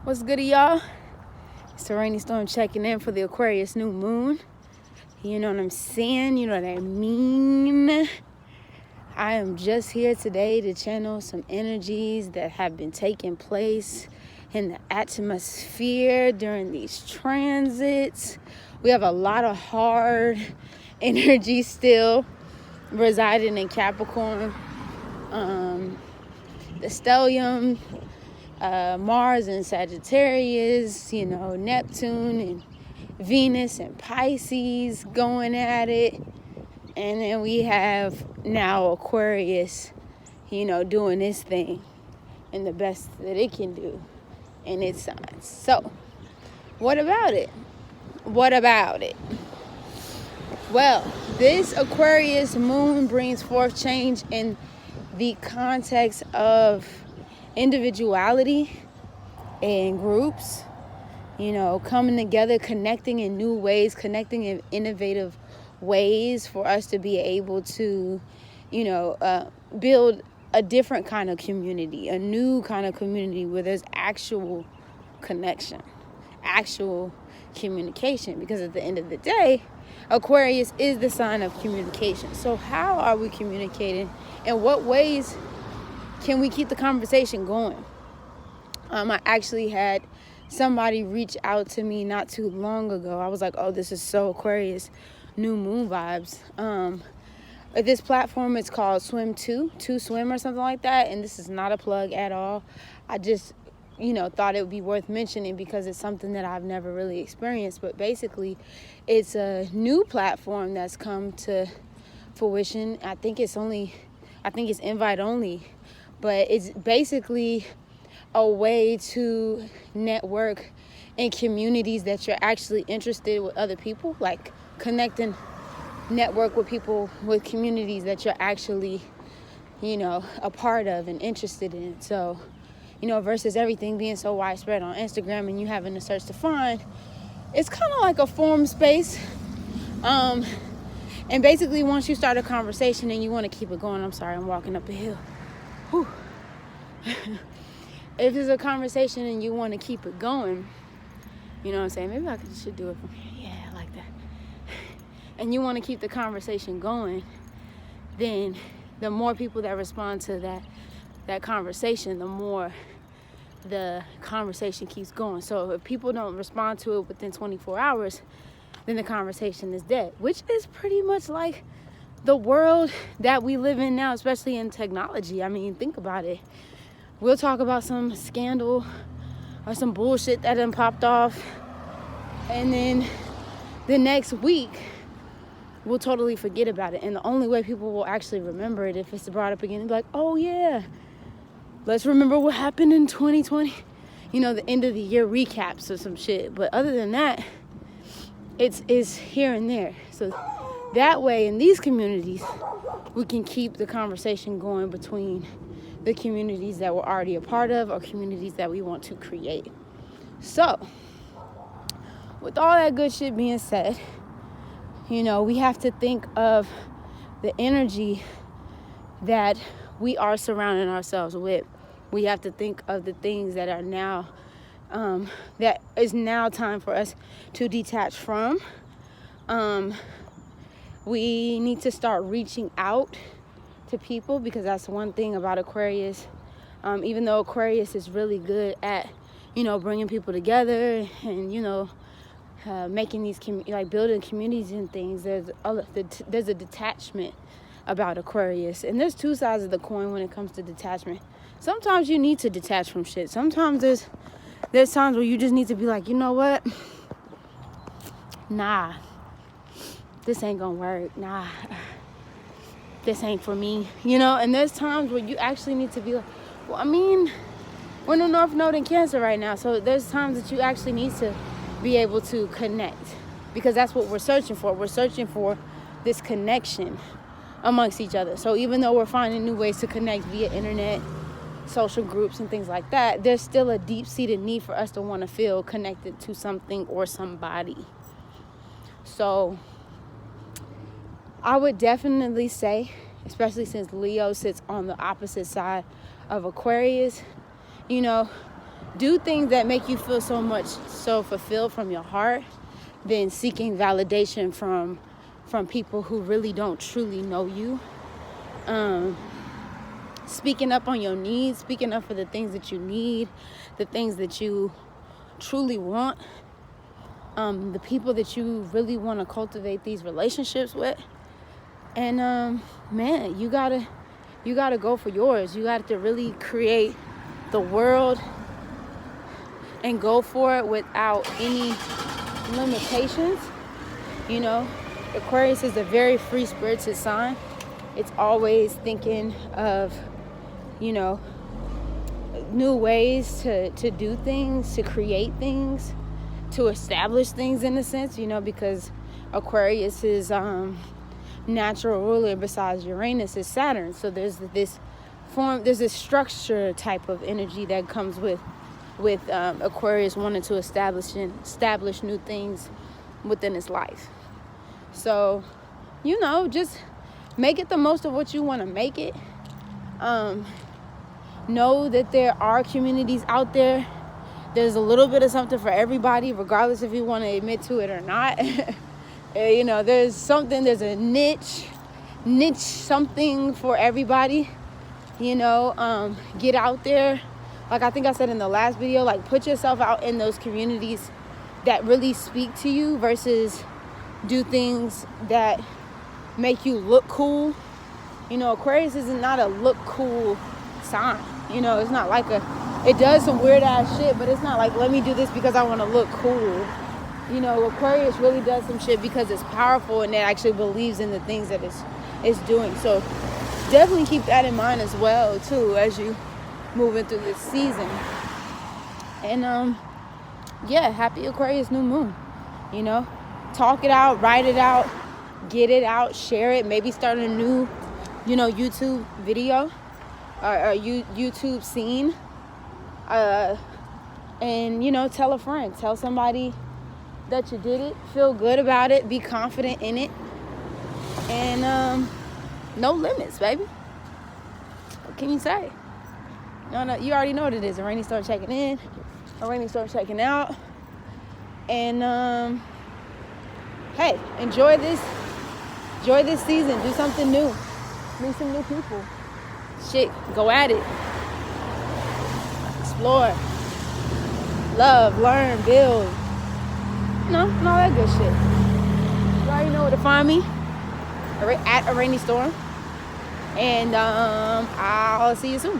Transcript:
What's good, y'all? It's a rainy storm checking in for the Aquarius New Moon. You know what I'm saying? You know what I mean? I am just here today to channel some energies that have been taking place in the atmosphere during these transits. We have a lot of hard energy still residing in Capricorn. The stellium, Mars and Sagittarius, Neptune and Venus and Pisces going at it. And then we have now Aquarius, doing its thing and the best that it can do in its signs. So, what about it? Well, this Aquarius moon brings forth change in the context of individuality and groups, coming together, connecting in new ways, connecting in innovative ways for us to be able to, build a different kind of community, a new kind of community where there's actual connection, actual communication. Because at the end of the day, Aquarius is the sign of communication. So how are we communicating? In what ways can we keep the conversation going? I actually had somebody reach out to me not too long ago. I was like, oh, this is so Aquarius New Moon vibes. This platform is called To Swim or something like that. And this is not a plug at all. I just, thought it would be worth mentioning because it's something that I've never really experienced. But basically, it's a new platform that's come to fruition. I think it's invite only. But it's basically a way to network in communities that you're actually interested with other people, like connecting, network with people with communities that you're actually, a part of and interested in. So, versus everything being so widespread on Instagram and you having to search to find, it's kind of like a forum space. And basically once you start a conversation and you want to keep it going, I'm sorry, I'm walking up a hill. Whew. If it's a conversation and you want to keep it going, you know what I'm saying? Maybe I should do it from here. Yeah, I like that. And you want to keep the conversation going, then the more people that respond to that conversation, the more the conversation keeps going. So if people don't respond to it within 24 hours, then the conversation is dead, which is pretty much like the world that we live in now, especially in technology. I mean, think about it. We'll talk about some scandal or some bullshit that done popped off, and then the next week we'll totally forget about it. And the only way people will actually remember it if it's brought up again and be like, oh yeah, let's remember what happened in 2020. The end of the year recaps or some shit. But other than that, it's here and there. So that way in these communities, we can keep the conversation going between the communities that we're already a part of or communities that we want to create. So, with all that good shit being said, we have to think of the energy that we are surrounding ourselves with. We have to think of the things that are now, that is now time for us to detach from. We need to start reaching out to people, because that's one thing about Aquarius. Even though Aquarius is really good at, bringing people together and, making these, building communities and things, there's a detachment about Aquarius. And there's two sides of the coin when it comes to detachment. Sometimes you need to detach from shit. Sometimes there's times where you just need to be like, you know what? Nah. This ain't gonna work. Nah. This ain't for me. And there's times where you actually need to be like, well, I mean, we're in the North Node in Cancer right now. So there's times that you actually need to be able to connect, because that's what we're searching for. We're searching for this connection amongst each other. So even though we're finding new ways to connect via internet, social groups and things like that, there's still a deep-seated need for us to want to feel connected to something or somebody. So I would definitely say, especially since Leo sits on the opposite side of Aquarius, do things that make you feel so fulfilled from your heart than seeking validation from people who really don't truly know you. Speaking up on your needs, speaking up for the things that you need, the things that you truly want, the people that you really want to cultivate these relationships with. And man, you gotta go for yours. You got to really create the world and go for it without any limitations. You know, Aquarius is a very free spirited sign. It's always thinking of, you know, new ways to do things, to create things, to establish things in a sense, you know, because Aquarius is natural ruler besides Uranus is Saturn. So there's this structure type of energy that comes with Aquarius wanting to establish new things within its life. So, you know, just make it the most of what you want to make it. Know that there are communities out there. There's a little bit of something for everybody, regardless if you want to admit to it or not. You know, there's a niche something for everybody. You know, get out there. Like I think I said in the last video, like put yourself out in those communities that really speak to you versus do things that make you look cool. You know, Aquarius is not a look cool sign. You know, it's not like it does some weird ass shit, but it's not like, let me do this because I want to look cool. You know, Aquarius really does some shit because it's powerful and it actually believes in the things that it's doing. So definitely keep that in mind as well too as you moving through this season. And yeah, happy Aquarius New Moon. You know, talk it out, write it out, get it out, share it, maybe start a new, you know, YouTube video or YouTube scene, and you know, tell a friend, tell somebody that you did it, feel good about it, be confident in it, and no limits, baby. What can you say? No, you already know what it is. A rainy storm checking in, a rainy storm checking out, and hey, enjoy this season. Do something new, meet some new people. Shit, go at it. Explore, love, learn, build. You know, and all that good shit. You already know where to find me at a rainy storm. And I'll see you soon.